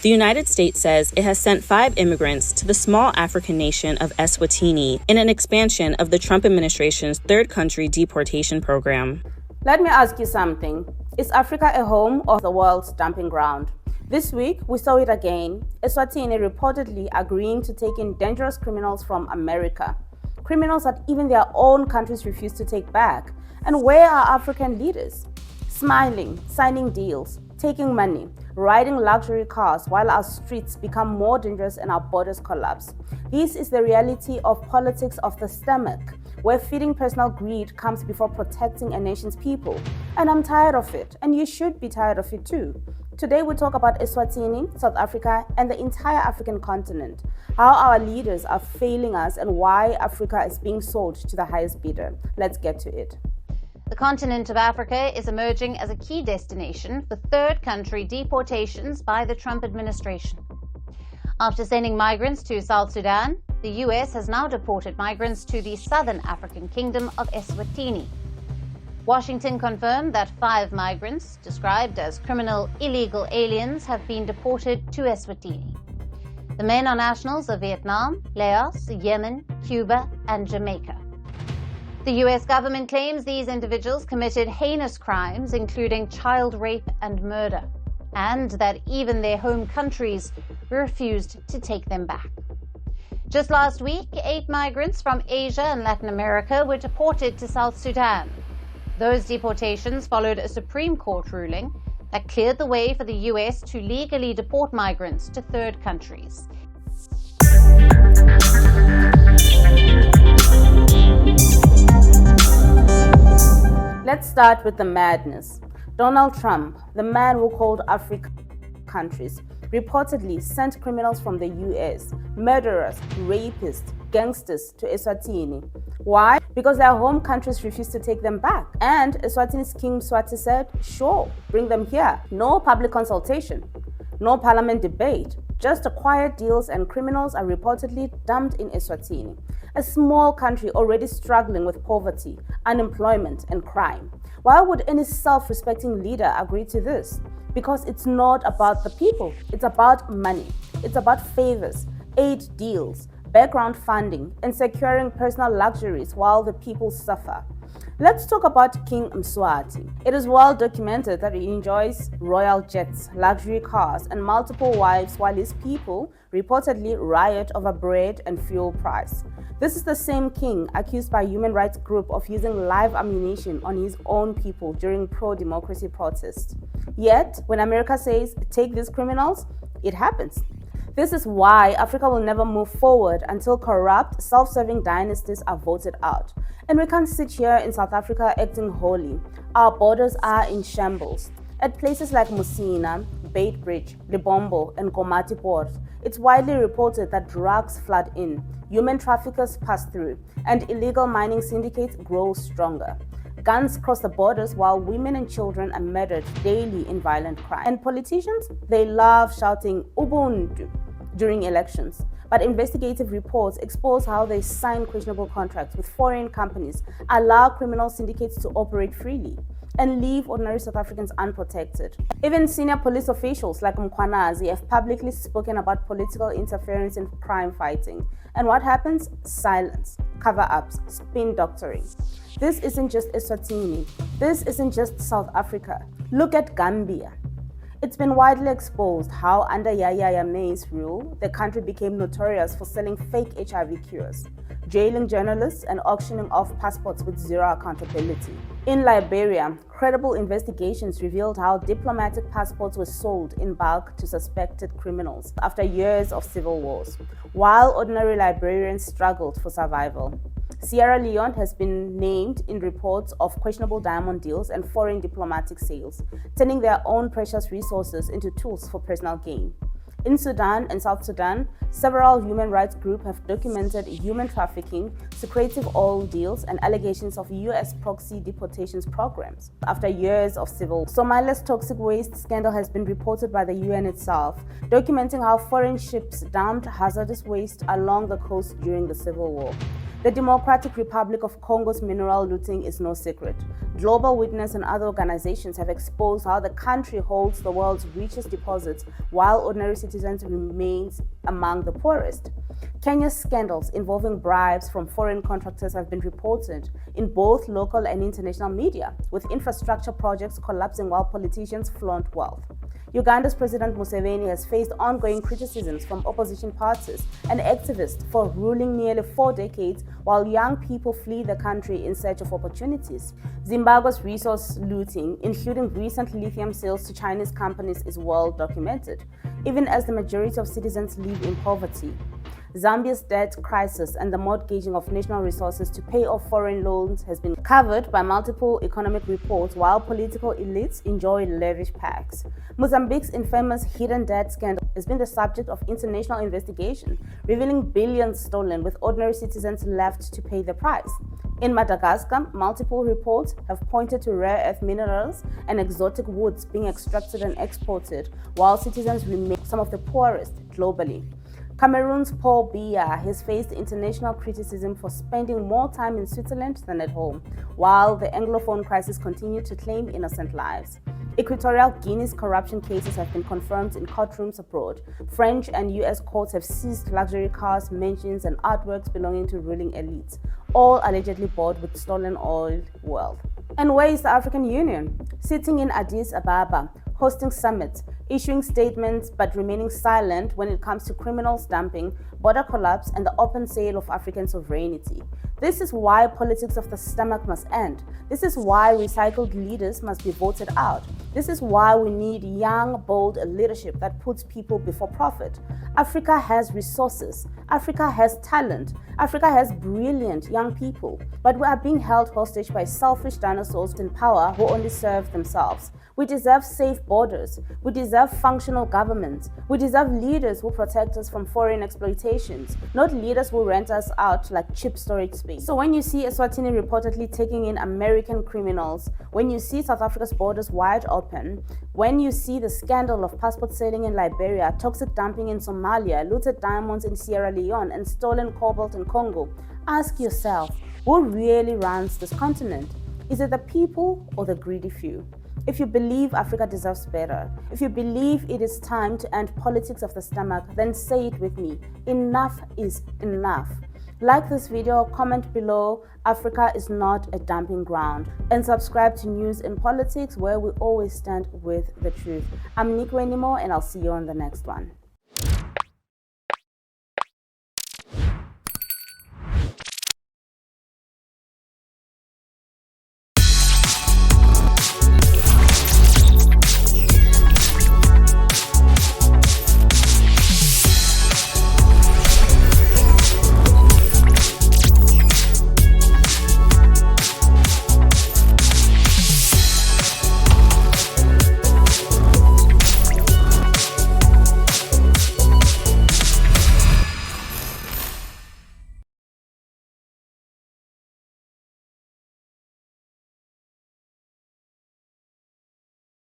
The United States says it has sent 5 immigrants to the small African nation of Eswatini in an expansion of the Trump administration's third country deportation program. Let me ask you something. Is Africa a home or the world's dumping ground? This week, we saw it again. Eswatini reportedly agreeing to take in dangerous criminals from America. Criminals that even their own countries refuse to take back. And where are African leaders? Smiling, signing deals, taking money, riding luxury cars while our streets become more dangerous and our borders collapse. This is the reality of politics of the stomach, where feeding personal greed comes before protecting a nation's people. And I'm tired of it, and you should be tired of it too. Today we talk about Eswatini, South Africa, and the entire African continent, how our leaders are failing us and why Africa is being sold to the highest bidder. Let's get to it. The continent of Africa is emerging as a key destination for third country deportations by the Trump administration. After sending migrants to South Sudan, the US has now deported migrants to the southern African kingdom of Eswatini. Washington confirmed that 5 migrants, described as criminal illegal aliens, have been deported to Eswatini. The men are nationals of Vietnam, Laos, Yemen, Cuba, and Jamaica. The US government claims these individuals committed heinous crimes, including child rape and murder, and that even their home countries refused to take them back. Just last week, 8 migrants from Asia and Latin America were deported to South Sudan. Those deportations followed a Supreme Court ruling that cleared the way for the US to legally deport migrants to third countries. Let's start with the madness. Donald Trump, the man who called Africa countries, reportedly sent criminals from the US, murderers, rapists, gangsters to Eswatini. Why? Because their home countries refused to take them back. And Eswatini's King Mswati said, sure, bring them here. No public consultation, no parliament debate, just quiet deals, and criminals are reportedly dumped in Eswatini, a small country already struggling with poverty, unemployment, and crime. Why would any self-respecting leader agree to this? Because it's not about the people, it's about money, it's about favors, aid deals, background funding, and securing personal luxuries while the people suffer. Let's talk about King Mswati. It is well documented that he enjoys royal jets, luxury cars, and multiple wives while his people reportedly riot over bread and fuel price. This is the same king accused by a human rights group of using live ammunition on his own people during pro-democracy protests. Yet, when America says, take these criminals, it happens. This is why Africa will never move forward until corrupt, self-serving dynasties are voted out. And we can't sit here in South Africa acting holy. Our borders are in shambles. At places like Musina, Beitbridge, Libombo, and Komati Port, it's widely reported that drugs flood in, human traffickers pass through, and illegal mining syndicates grow stronger. Guns cross the borders while women and children are murdered daily in violent crime. And politicians, they love shouting Ubuntu during elections. But investigative reports expose how they sign questionable contracts with foreign companies, allow criminal syndicates to operate freely, and leave ordinary South Africans unprotected. Even senior police officials like Mkhwanazi have publicly spoken about political interference in crime fighting. And what happens? Silence, cover-ups, spin doctoring. This isn't just Eswatini. This isn't just South Africa. Look at Gambia. It's been widely exposed how under Yahya Jammeh's rule, the country became notorious for selling fake HIV cures, jailing journalists, and auctioning off passports with zero accountability. In Liberia, credible investigations revealed how diplomatic passports were sold in bulk to suspected criminals after years of civil wars, while ordinary Liberians struggled for survival. Sierra Leone has been named in reports of questionable diamond deals and foreign diplomatic sales, turning their own precious resources into tools for personal gain. In Sudan and South Sudan, several human rights groups have documented human trafficking, secretive oil deals, and allegations of US proxy deportations programs. After years of civil, Somalia's toxic waste scandal has been reported by the UN itself, documenting how foreign ships dumped hazardous waste along the coast during the civil war. The Democratic Republic of Congo's mineral looting is no secret. Global Witness and other organizations have exposed how the country holds the world's richest deposits while ordinary citizens remain among the poorest. Kenya's scandals involving bribes from foreign contractors have been reported in both local and international media, with infrastructure projects collapsing while politicians flaunt wealth. Uganda's President Museveni has faced ongoing criticisms from opposition parties and activists for ruling nearly 4 decades while young people flee the country in search of opportunities. Zimbabwe's resource looting, including recent lithium sales to Chinese companies, is well documented, even as the majority of citizens live in poverty. Zambia's debt crisis and the mortgaging of national resources to pay off foreign loans has been covered by multiple economic reports while political elites enjoy lavish packs. Mozambique's infamous hidden debt scandal has been the subject of international investigation, revealing billions stolen with ordinary citizens left to pay the price. In Madagascar, multiple reports have pointed to rare earth minerals and exotic woods being extracted and exported, while citizens remain some of the poorest globally. Cameroon's Paul Biya has faced international criticism for spending more time in Switzerland than at home, while the Anglophone crisis continues to claim innocent lives. Equatorial Guinea's corruption cases have been confirmed in courtrooms abroad. French and US courts have seized luxury cars, mansions, and artworks belonging to ruling elites, all allegedly bought with stolen oil wealth. And where is the African Union? Sitting in Addis Ababa, hosting summits, issuing statements but remaining silent when it comes to criminals dumping, border collapse, and the open sale of African sovereignty. This is why politics of the stomach must end. This is why recycled leaders must be voted out. This is why we need young, bold leadership that puts people before profit. Africa has resources. Africa has talent. Africa has brilliant young people. But we are being held hostage by selfish dinosaurs in power who only serve themselves. We deserve safe borders. We deserve functional governments. We deserve leaders who protect us from foreign exploitations, not leaders who rent us out like cheap storage space. So when you see Eswatini reportedly taking in American criminals, when you see South Africa's borders wide open, when you see the scandal of passport selling in Liberia, toxic dumping in Somalia, looted diamonds in Sierra Leone, and stolen cobalt in Congo, ask yourself, who really runs this continent? Is it the people or the greedy few? If you believe Africa deserves better, if you believe it is time to end politics of the stomach, then say it with me. Enough is enough. Like this video, comment below, Africa is not a dumping ground, and subscribe to News in Politics, where we always stand with the truth. I'm Nico Enimo, and I'll see you on the next one.